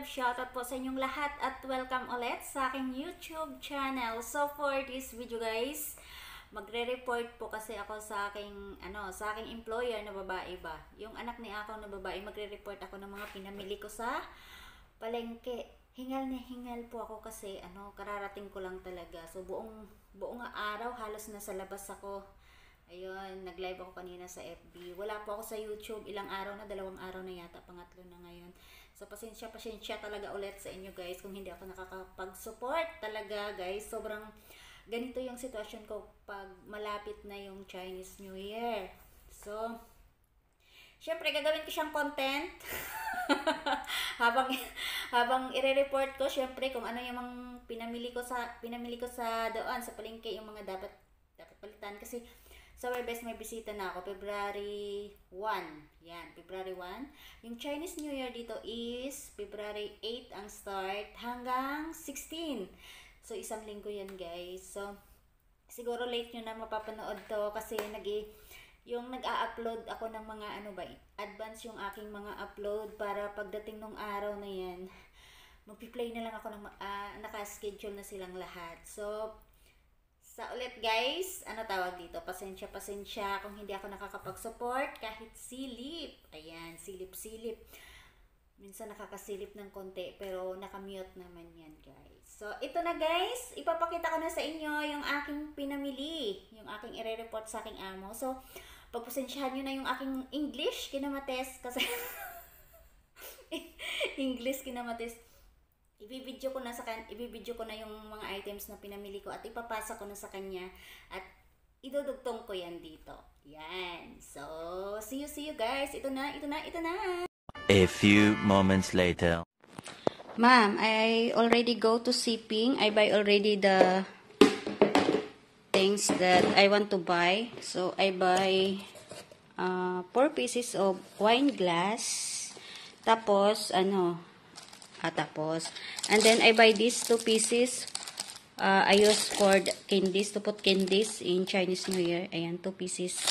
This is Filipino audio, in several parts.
shoutout po sa inyong lahat at welcome ulit sa aking YouTube channel. So for this video guys, magre-report po kasi ako sa aking employer na babae ba. Yung anak ni ako na babae, magre-report ako ng mga pinamili ko sa palengke. Hingal na hingal po ako kasi kararating ko lang talaga. So buong araw halos nasa labas ako. Ayun, nag-live ako kanina sa FB. Wala po ako sa YouTube. Ilang araw na, 2 araw na yata, pangatlo na ngayon. So, pasensya talaga ulit sa inyo guys kung hindi ako nakakapag-support talaga guys. Sobrang ganito yung sitwasyon ko pag malapit na yung Chinese New Year. So, syempre gagawin ko siyang content. habang ire-report ko, syempre kung ano yung mga pinamili ko sa doon, sa palengke, yung mga dapat palitan. Kasi sa Webes may bisita na ako, February 1. Yan, February 1. Yung Chinese New Year dito is February 8 ang start hanggang 16. So, isang linggo yan guys. So, siguro late nyo na mapapanood to kasi yung nag-a-upload ako ng mga advance yung aking mga upload para pagdating nung araw na yan, magpi-play na lang ako ng naka-schedule na silang lahat. So, sa ulit guys, tawag dito, pasensya kung hindi ako nakakapag-support kahit silip. Ayan, silip. Minsan nakakasilip ng konti pero nakamute naman yan guys. So, ito na guys, ipapakita ko na sa inyo yung aking pinamili, yung aking ire-report sa aking amo. So, pagpasensyahan nyo na yung aking English kinamates kasi English kinamates. Ibibidyo ko na yung mga items na pinamili ko at ipapasa ko na sa kanya at idudugtong ko yan dito. Yan. So, see you guys. Ito na. A few moments later. Ma'am, I already go to shipping. I buy already the things that I want to buy. So, I buy 4 pieces of wine glass. Tapos, and then I buy these 2 pieces. I use for candies, to put candies in Chinese New Year. Ayan, 2 pieces.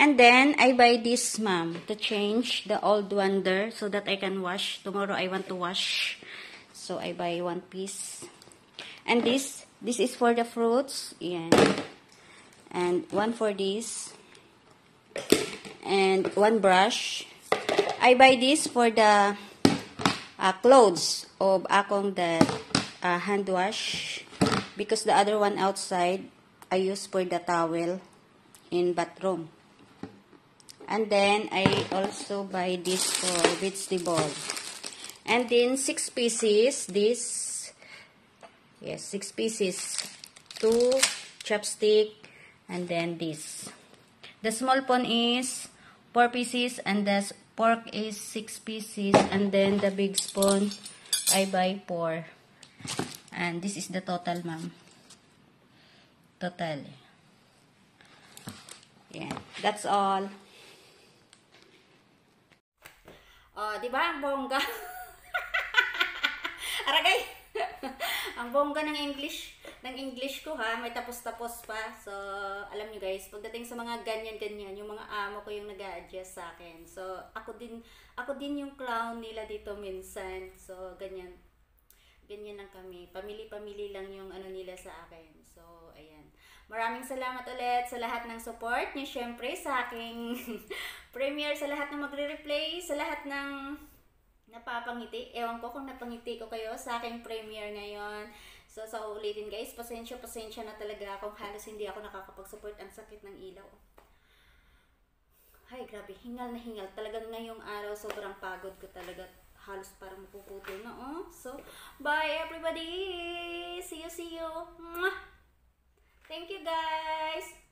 And then I buy this, ma'am, to change the old one there so that I can wash. Tomorrow I want to wash. So I buy 1 piece. And this is for the fruits. Ayan. And 1 for this. And 1 brush. I buy this for the clothes of akong that hand wash because the other one outside I use for the towel in bathroom. And then I also buy this for vegetable. And then 6 pieces, 6 pieces, 2 chopstick, and then this. The small one is 4 pieces and the pork is 6 pieces, and then the big spoon I buy 4. And this is the total, ma'am. Total. Yeah, that's all. Oh, di ba ang bongga? Aragay. Ang bongga ng English ko ha, may tapos-tapos pa. So, alam niyo guys, pagdating sa mga ganyan, yung mga amo ko yung nag-a-adjust sa akin. So, ako din yung clown nila dito minsan. So, ganyan lang kami. Pamili lang yung nila sa akin. So, ayan. Maraming salamat ulit sa lahat ng support niyo, syempre sa aking premiere, sa lahat ng magre-replay, sa lahat ng napapangiti. Ewan ko kung napangiti ko kayo sa aking premiere ngayon. So, sa ulitin guys, pasensya na talaga kung halos hindi ako nakakapag-support. Ang sakit ng ilaw. Ay, grabe, hingal na hingal. Talagang ngayong araw, sobrang pagod ko talaga. Halos parang mapuputol na, oh. So, bye everybody! See you! Mwah! Thank you guys!